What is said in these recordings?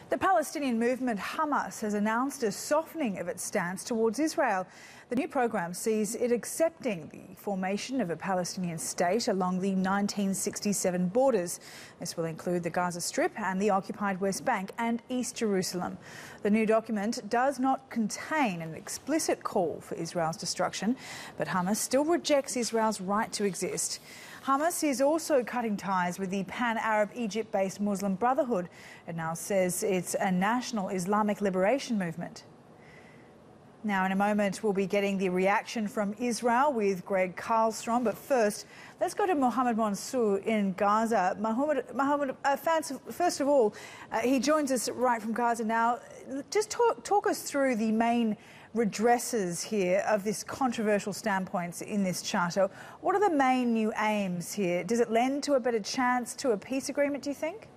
The Palestinian movement Hamas has announced a softening of its stance towards Israel. The new program sees it accepting the formation of a Palestinian state along the 1967 borders. This will include the Gaza Strip and the occupied West Bank and East Jerusalem. The new document does not contain an explicit call for Israel's destruction, but Hamas still rejects Israel's right to exist. Hamas is also cutting ties with the pan-Arab Egypt-based Muslim Brotherhood. It now says it's a national Islamic liberation movement. Now, in a moment, we'll be getting the reaction from Israel with Gregg Carlstrom. But first, let's go to Mohammad Mansour in Gaza. Mohammad, first of all, he joins us right from Gaza now. Just talk us through the main redresses here of this controversial standpoints in this charter. What are the main new aims here? Does it lend to a better chance to a peace agreement, do you think?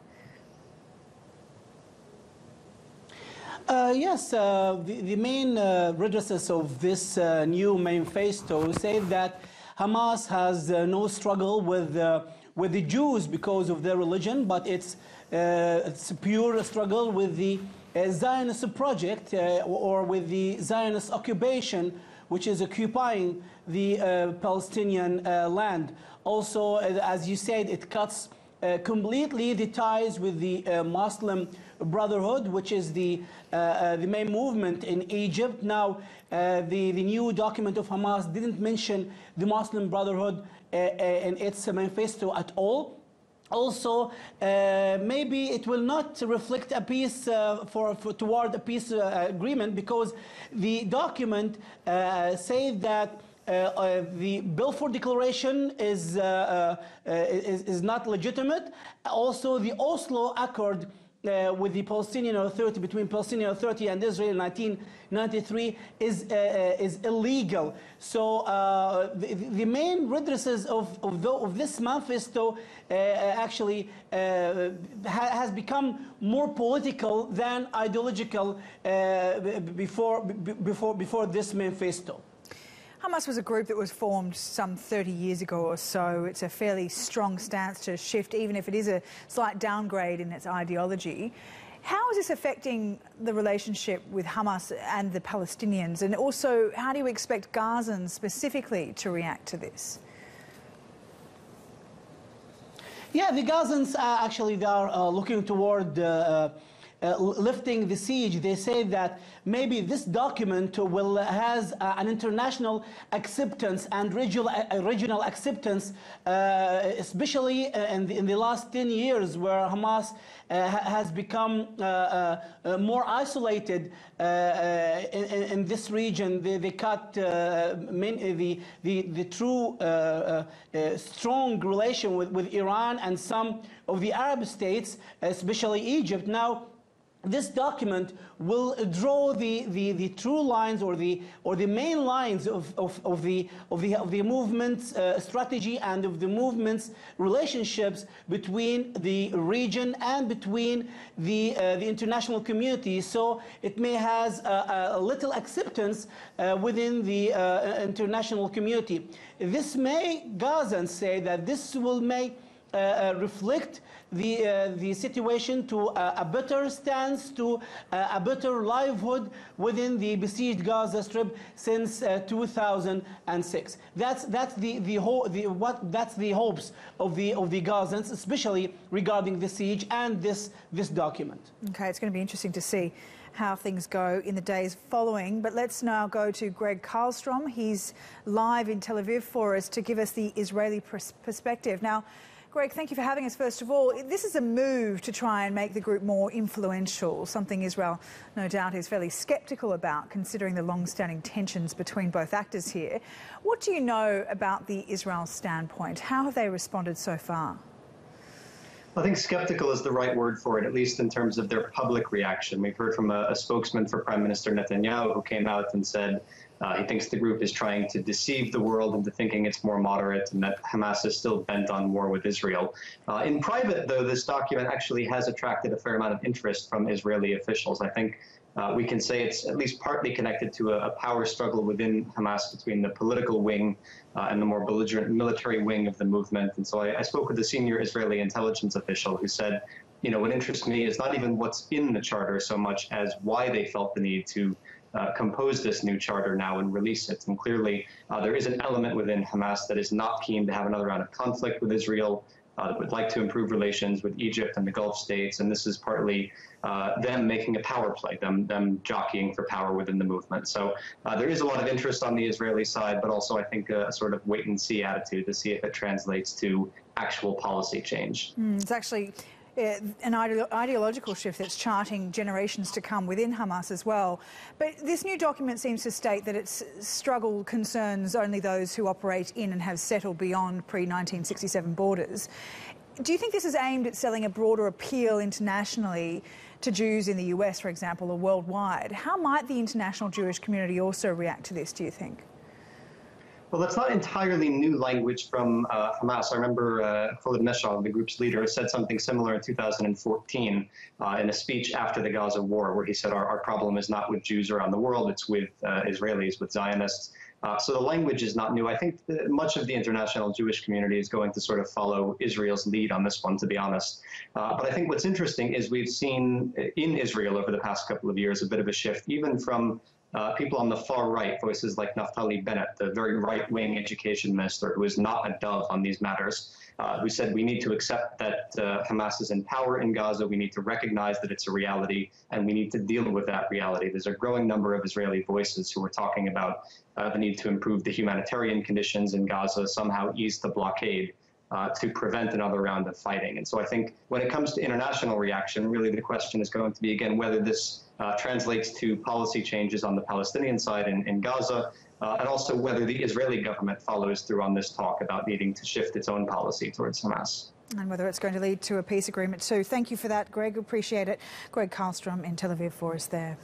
Yes, the main redresses of this new manifesto say that Hamas has no struggle with the Jews because of their religion, but it's a pure struggle with the Zionist project or with the Zionist occupation, which is occupying the Palestinian land. Also, as you said, it cuts completely the ties with the Muslim Brotherhood, which is the main movement in Egypt. Now, the new document of Hamas didn't mention the Muslim Brotherhood in its manifesto at all. Also, maybe it will not reflect a peace toward a peace agreement, because the document says that the Balfour Declaration is not legitimate. Also, the Oslo Accord with the Palestinian Authority, between Palestinian Authority and Israel in 1993 is illegal. So the main redresses of this manifesto actually has become more political than ideological before this manifesto. Hamas was a group that was formed some 30 years ago or so. It's a fairly strong stance to shift, even if it is a slight downgrade in its ideology. How is this affecting the relationship with Hamas and the Palestinians? And also, how do you expect Gazans specifically to react to this? Yeah, the Gazans actually they are looking toward lifting the siege. They say that maybe this document has an international acceptance and regional acceptance, especially in the last 10 years, where Hamas has become more isolated in this region. They cut the true strong relation with Iran and some of the Arab states, especially Egypt. Now, this document will draw the true lines or the main lines of the movement's strategy and of the movement's relationships between the region and between the international community. So it may has a little acceptance within the international community. This may, Gazans say that this will reflect the situation to a better stance, to a better livelihood within the besieged Gaza Strip since 2006. That's the hopes of the Gazans, especially regarding the siege and this document. Okay, it's going to be interesting to see how things go in the days following. But let's now go to Gregg Carlstrom. He's live in Tel Aviv for us to give us the Israeli perspective. Now, Gregg, thank you for having us, first of all. This is a move to try and make the group more influential, something Israel, no doubt, is fairly sceptical about, considering the long-standing tensions between both actors here. What do you know about the Israel standpoint? How have they responded so far? I think skeptical is the right word for it, at least in terms of their public reaction. We've heard from a spokesman for Prime Minister Netanyahu, who came out and said he thinks the group is trying to deceive the world into thinking it's more moderate and that Hamas is still bent on war with Israel. In private, though, this document actually has attracted a fair amount of interest from Israeli officials. I think we can say it's at least partly connected to a power struggle within Hamas between the political wing and the more belligerent military wing of the movement. And so I spoke with a senior Israeli intelligence official who said what interests me is not even what's in the charter so much as why they felt the need to compose this new charter now and release it. And clearly, there is an element within Hamas that is not keen to have another round of conflict with Israel, that would like to improve relations with Egypt and the Gulf states. And this is partly them making a power play, them jockeying for power within the movement. So there is a lot of interest on the Israeli side, but also I think a sort of wait and see attitude to see if it translates to actual policy change. It's actually an ideological shift that's charting generations to come within Hamas as well. But this new document seems to state that its struggle concerns only those who operate in and have settled beyond pre-1967 borders. Do you think this is aimed at selling a broader appeal internationally to Jews in the US, for example, or worldwide? How might the international Jewish community also react to this, do you think? Well, that's not entirely new language from Hamas. I remember Khalid Meshal, the group's leader, said something similar in 2014 in a speech after the Gaza war, where he said our problem is not with Jews around the world, it's with Israelis, with Zionists. So the language is not new. I think much of the international Jewish community is going to sort of follow Israel's lead on this one, to be honest. But I think what's interesting is we've seen in Israel over the past couple of years a bit of a shift, even from people on the far right, voices like Naftali Bennett, the very right-wing education minister, who is not a dove on these matters, who said we need to accept that Hamas is in power in Gaza, we need to recognize that it's a reality, and we need to deal with that reality. There's a growing number of Israeli voices who are talking about the need to improve the humanitarian conditions in Gaza, somehow ease the blockade to prevent another round of fighting. And so I think when it comes to international reaction, really the question is going to be, again, whether this translates to policy changes on the Palestinian side in Gaza, and also whether the Israeli government follows through on this talk about needing to shift its own policy towards Hamas. And whether it's going to lead to a peace agreement too. Thank you for that, Gregg. Appreciate it. Gregg Carlstrom in Tel Aviv for us there.